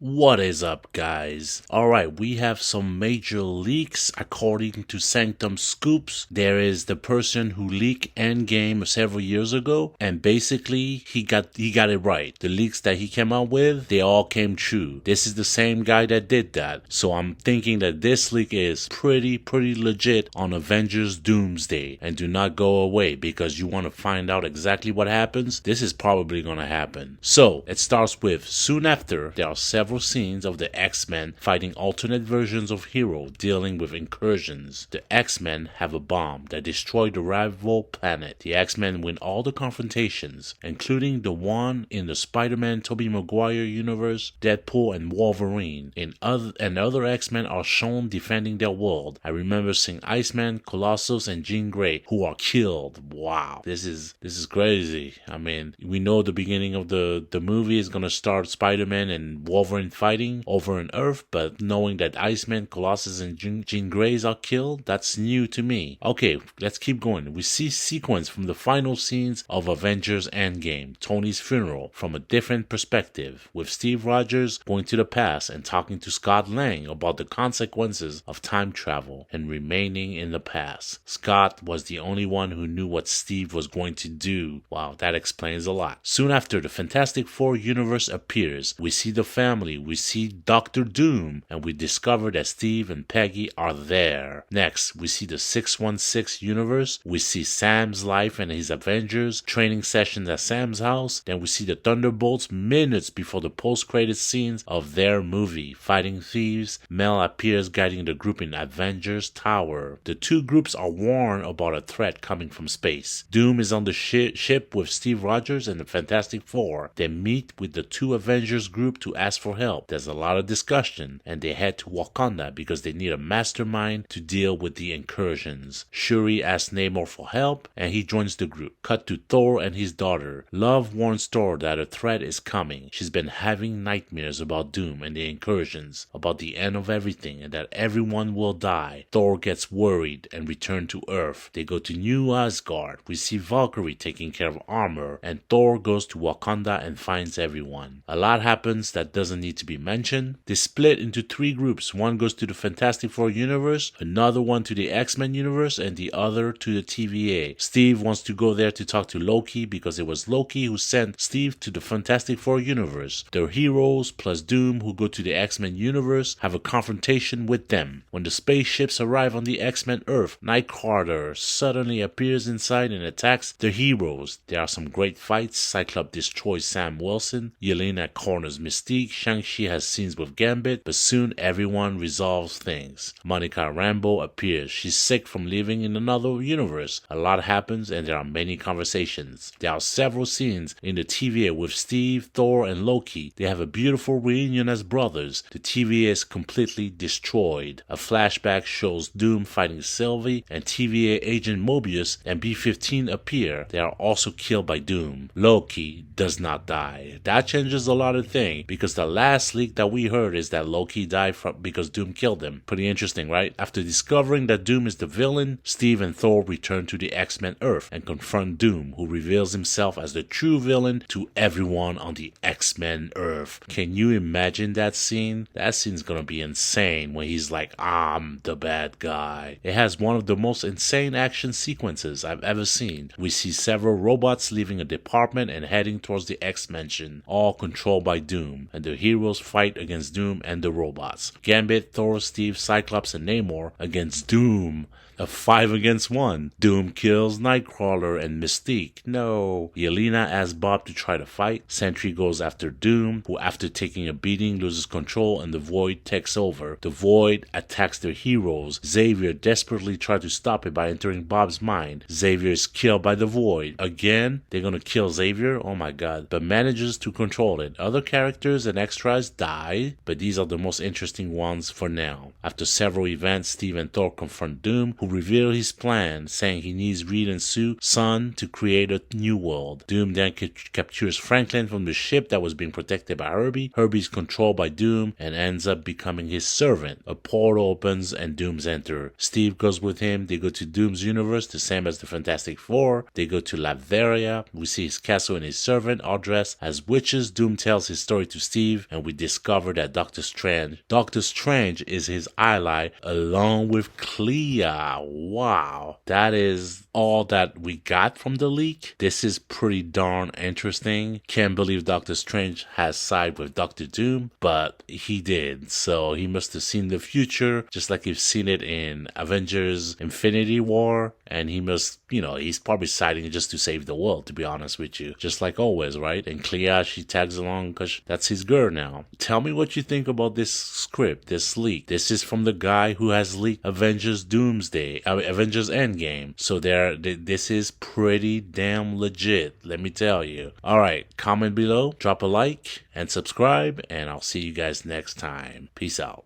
What is up, guys? Alright, we have some major leaks according to Sanctum Scoops. There is the person who leaked Endgame several years ago, and basically he got it right. The leaks that he came out with, they all came true. This is the same guy that did that. So I'm thinking that this leak is pretty legit on Avengers Doomsday. And do not go away because you want to find out exactly what happens. This is probably gonna happen. So it starts with soon after there are several scenes of the X-Men fighting alternate versions of heroes dealing with incursions. The X-Men have a bomb that destroyed the rival planet. The X-Men win all the confrontations, including the one in the Spider-Man Tobey Maguire universe, Deadpool and Wolverine. Other X-Men are shown defending their world. I remember seeing Iceman, Colossus, and Jean Grey, who are killed. Wow, this is crazy. I mean, we know the beginning of the movie is gonna start Spider-Man and Wolverine fighting over on Earth, but knowing that Iceman, Colossus, and Jean Greys are killed, that's new to me. Okay, let's keep going. We see sequence from the final scenes of Avengers Endgame, Tony's funeral, from a different perspective, with Steve Rogers going to the past and talking to Scott Lang about the consequences of time travel and remaining in the past. Scott was the only one who knew what Steve was going to do. Wow, that explains a lot. Soon after the Fantastic Four universe appears, we see the family, we see Doctor Doom, and we discover that Steve and Peggy are there. Next, we see the 616 universe, we see Sam's life and his Avengers training sessions at Sam's house, then we see the Thunderbolts minutes before the post-credit scenes of their movie, Fighting Thieves. Mel appears guiding the group in Avengers Tower. The two groups are warned about a threat coming from space. Doom is on the ship with Steve Rogers and the Fantastic Four. They meet with the two Avengers group to ask for help. There's a lot of discussion, and they head to Wakanda because they need a mastermind to deal with the incursions. Shuri asks Namor for help, and he joins the group. Cut to Thor and his daughter. Love warns Thor that a threat is coming. She's been having nightmares about Doom and the incursions, about the end of everything, and that everyone will die. Thor gets worried and returns to Earth. They go to New Asgard. We see Valkyrie taking care of armor, and Thor goes to Wakanda and finds everyone. A lot happens that doesn't need to be mentioned. They split into three groups. One goes to the Fantastic Four universe, another one to the X-Men universe, and the other to the TVA. Steve wants to go there to talk to Loki because it was Loki who sent Steve to the Fantastic Four universe. Their heroes plus Doom, who go to the X-Men universe, have a confrontation with them. When the spaceships arrive on the X-Men Earth, Nightcrawler suddenly appears inside and attacks the heroes. There are some great fights. Cyclops destroys Sam Wilson, Yelena corners Mystique, Shang-Chi has scenes with Gambit, but soon everyone resolves things. Monica Rambeau appears. She's sick from living in another universe. A lot happens and there are many conversations. There are several scenes in the TVA with Steve, Thor, and Loki. They have a beautiful reunion as brothers. The TVA is completely destroyed. A flashback shows Doom fighting Sylvie, and TVA agent Mobius and B-15 appear. They are also killed by Doom. Loki does not die. That changes a lot of things because the last leak that we heard is that Loki died because Doom killed him. Pretty interesting, right? After discovering that Doom is the villain, Steve and Thor return to the X-Men Earth and confront Doom, who reveals himself as the true villain to everyone on the X-Men Earth. Can you imagine that scene? That scene's gonna be insane when he's like, I'm the bad guy. It has one of the most insane action sequences I've ever seen. We see several robots leaving a department and heading towards the X-Mansion, all controlled by Doom, and the heroes fight against Doom and the robots. Gambit, Thor, Steve, Cyclops, and Namor against Doom. A 5 against 1. Doom kills Nightcrawler and Mystique. No. Yelena asks Bob to try to fight. Sentry goes after Doom, who after taking a beating loses control and the Void takes over. The Void attacks their heroes. Xavier desperately tries to stop it by entering Bob's mind. Xavier is killed by the Void. Again, they're gonna kill Xavier? Oh my god. But manages to control it. Other characters and extras die, but these are the most interesting ones for now. After several events, Steve and Thor confront Doom, who reveal his plan, saying he needs Reed and Sue's son to create a new world. Doom then captures Franklin from the ship that was being protected by Herbie. Herbie's controlled by Doom and ends up becoming his servant. A portal opens and Doom's enter. Steve goes with him. They go to Doom's universe, the same as the Fantastic Four. They go to Latveria. We see his castle and his servant are dressed as witches. Doom tells his story to Steve and we discover that Doctor Strange is his ally along with Clea. Wow, that is all that we got from the leak. This is pretty darn interesting. Can't believe Doctor Strange has sided with Doctor Doom, but he did. So he must have seen the future, just like you've seen it in Avengers Infinity War. And he must, he's probably siding just to save the world, to be honest with you. Just like always, right? And Clea, she tags along because that's his girl now. Tell me what you think about this script, this leak. This is from the guy who has leaked Avengers Endgame. So this is pretty damn legit, let me tell you. Alright, comment below, drop a like, and subscribe, and I'll see you guys next time. Peace out.